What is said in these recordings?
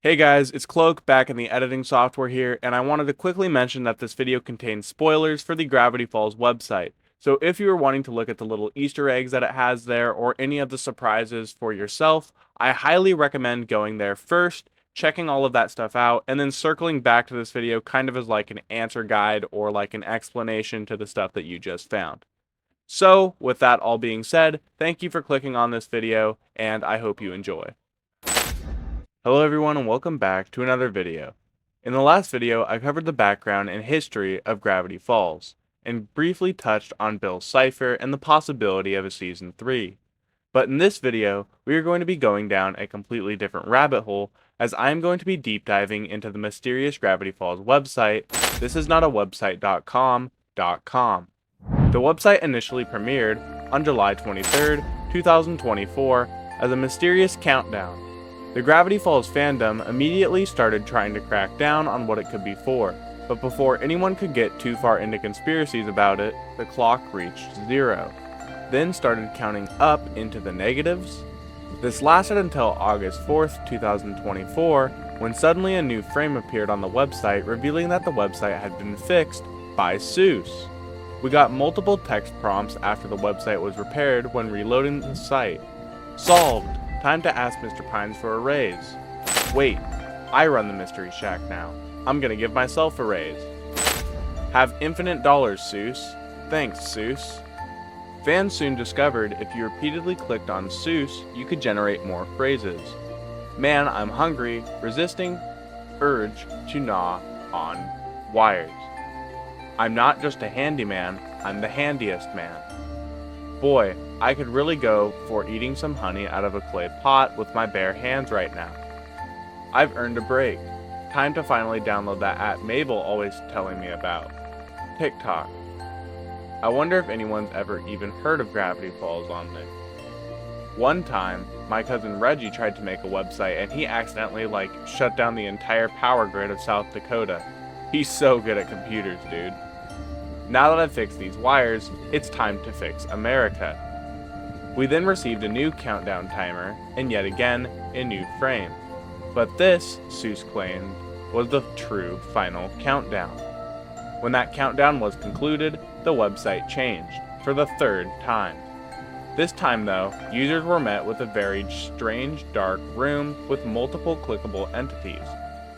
Hey guys, it's Cloak back in the editing software here, and I wanted to quickly mention that this video contains spoilers for the Gravity Falls website. So if you are wanting to look at the little Easter eggs that it has there or any of the surprises for yourself, I highly recommend going there first, checking all of that stuff out, and then circling back to this video kind of as like an answer guide or like an explanation to the stuff that you just found. So with that all being said, thank you for clicking on this video, and I hope you enjoy. Hello everyone and welcome back to another video. In the last video, I covered the background and history of Gravity Falls, and briefly touched on Bill's cipher and the possibility of a Season 3. But in this video, we are going to be going down a completely different rabbit hole, as I am going to be deep diving into the mysterious Gravity Falls website, thisisnotawebsite.com. The website initially premiered on July 23rd, 2024 as a mysterious countdown. The Gravity Falls fandom immediately started trying to crack down on what it could be for, but before anyone could get too far into conspiracies about it, the clock reached 0, then started counting up into the negatives. This lasted until August 4th, 2024, when suddenly a new frame appeared on the website revealing that the website had been fixed by Seuss. We got multiple text prompts after the website was repaired when reloading the site. Solved! Time to ask Mr. Pines for a raise. Wait, I run the Mystery Shack now. I'm gonna give myself a raise. Have infinite dollars, Seuss. Thanks, Seuss. Fans soon discovered if you repeatedly clicked on Seuss, you could generate more phrases. Man, I'm hungry, resisting urge to gnaw on wires. I'm not just a handyman, I'm the handiest man. Boy, I could really go for eating some honey out of a clay pot with my bare hands right now. I've earned a break. Time to finally download that app Mabel always telling me about. TikTok. I wonder if anyone's ever even heard of Gravity Falls on there. One time, my cousin Reggie tried to make a website and he accidentally shut down the entire power grid of South Dakota. He's so good at computers, dude. Now that I've fixed these wires, it's time to fix America. We then received a new countdown timer, and yet again, a new frame. But this, Seuss claimed, was the true final countdown. When that countdown was concluded, the website changed, for the third time. This time though, users were met with a very strange dark room with multiple clickable entities.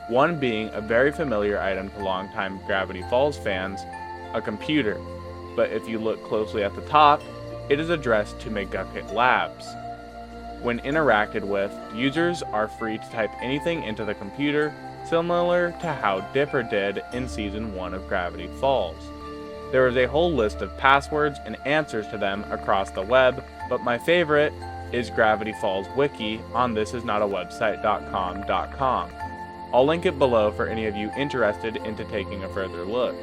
One being a very familiar item to longtime Gravity Falls fans, a computer, but if you look closely at the top, it is addressed to McGucket Labs. When interacted with, users are free to type anything into the computer, similar to how Dipper did in Season 1 of Gravity Falls. There is a whole list of passwords and answers to them across the web, but my favorite is Gravity Falls Wiki on thisisnotawebsite.com. I'll link it below for any of you interested into taking a further look.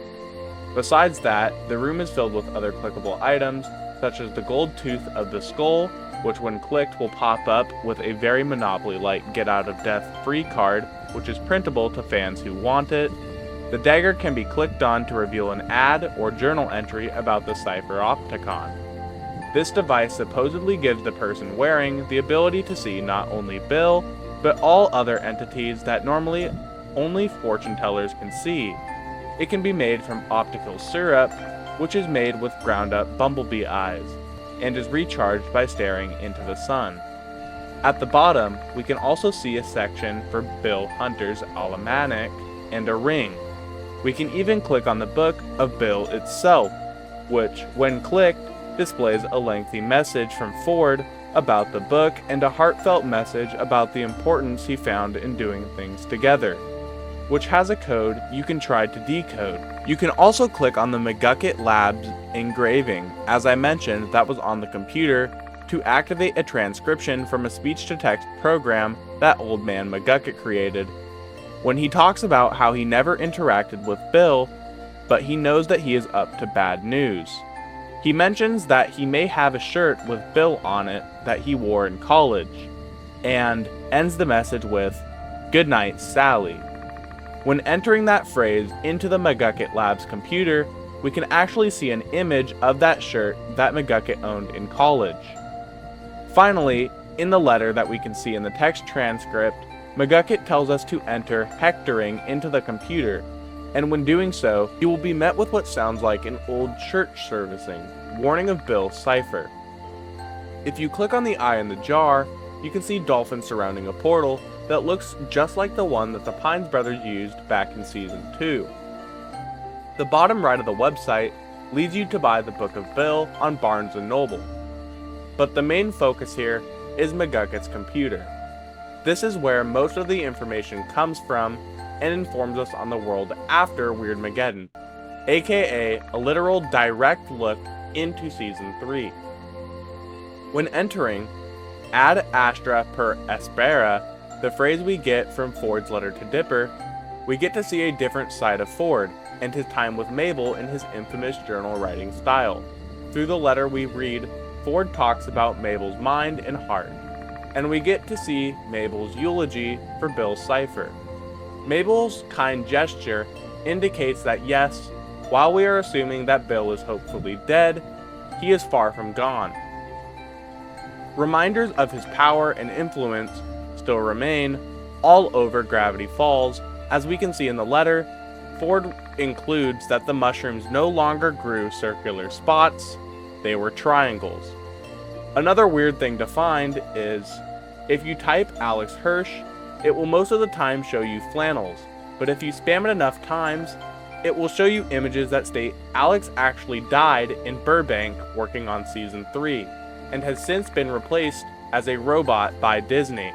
Besides that, the room is filled with other clickable items, such as the gold tooth of the skull, which when clicked will pop up with a very Monopoly-like Get Out of Death free card, which is printable to fans who want it. The dagger can be clicked on to reveal an ad or journal entry about the Cypher Opticon. This device supposedly gives the person wearing the ability to see not only Bill, but all other entities that normally only fortune tellers can see. It can be made from optical syrup, which is made with ground up bumblebee eyes, and is recharged by staring into the sun. At the bottom, we can also see a section for Bill Hunter's almanac and a ring. We can even click on the book of Bill itself, which, when clicked, displays a lengthy message from Ford about the book and a heartfelt message about the importance he found in doing things together, which has a code you can try to decode. You can also click on the McGucket Labs engraving, as I mentioned, that was on the computer, to activate a transcription from a speech-to-text program that Old Man McGucket created. When he talks about how he never interacted with Bill, but he knows that he is up to bad news. He mentions that he may have a shirt with Bill on it that he wore in college, and ends the message with, "Good night, Sally." When entering that phrase into the McGucket Labs computer, we can actually see an image of that shirt that McGucket owned in college. Finally, in the letter that we can see in the text transcript, McGucket tells us to enter hectoring into the computer, and when doing so, you will be met with what sounds like an old church servicing, warning of Bill Cipher. If you click on the eye in the jar, you can see dolphins surrounding a portal that looks just like the one that the Pines brothers used back in Season 2. The bottom right of the website leads you to buy the Book of Bill on Barnes & Noble. But the main focus here is McGucket's computer. This is where most of the information comes from and informs us on the world after Weirdmageddon, aka a literal direct look into Season 3. When entering ad astra per aspera, the phrase we get from Ford's letter to Dipper, we get to see a different side of Ford and his time with Mabel in his infamous journal writing style. Through the letter we read, Ford talks about Mabel's mind and heart, and we get to see Mabel's eulogy for Bill Cipher. Mabel's kind gesture indicates that yes, while we are assuming that Bill is hopefully dead, he is far from gone. Reminders of his power and influence still remain all over Gravity Falls. As we can see in the letter, Ford includes that the mushrooms no longer grew circular spots, they were triangles. Another weird thing to find is, if you type Alex Hirsch, it will most of the time show you flannels, but if you spam it enough times, it will show you images that state Alex actually died in Burbank working on Season 3, and has since been replaced as a robot by Disney.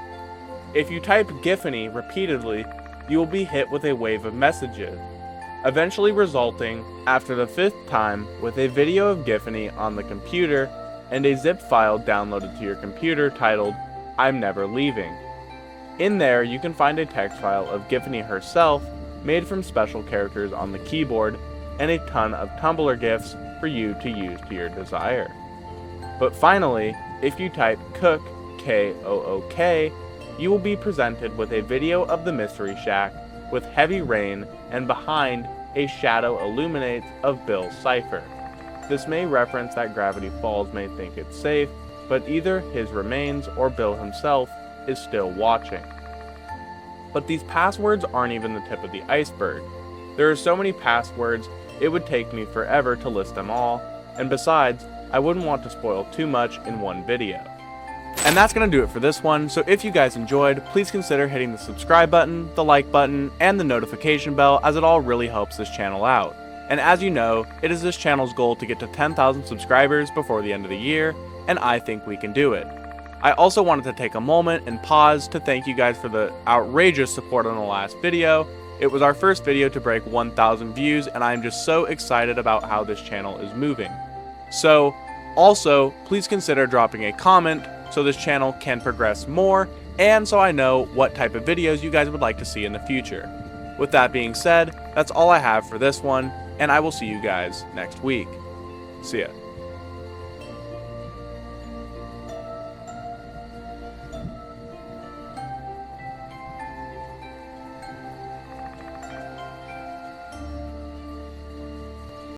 If you type Giffany repeatedly, you will be hit with a wave of messages, eventually resulting, after the 5th time, with a video of Giffany on the computer and a zip file downloaded to your computer titled, "I'm Never Leaving." In there, you can find a text file of Giffany herself, made from special characters on the keyboard, and a ton of Tumblr GIFs for you to use to your desire. But finally, if you type Cook, K-O-O-K, you will be presented with a video of the Mystery Shack with heavy rain, and behind, a shadow illuminates of Bill Cipher. This may reference that Gravity Falls may think it's safe, but either his remains or Bill himself is still watching. But these passwords aren't even the tip of the iceberg. There are so many passwords, it would take me forever to list them all, and besides, I wouldn't want to spoil too much in one video. And that's going to do it for this one, so if you guys enjoyed, please consider hitting the subscribe button, the like button, and the notification bell, as it all really helps this channel out. And as you know, it is this channel's goal to get to 10,000 subscribers before the end of the year, and I think we can do it. I also wanted to take a moment and pause to thank you guys for the outrageous support on the last video. It was our first video to break 1,000 views, and I'm just so excited about how this channel is moving. So, also, please consider dropping a comment so this channel can progress more, and so I know what type of videos you guys would like to see in the future. With that being said, that's all I have for this one, and I will see you guys next week. See ya.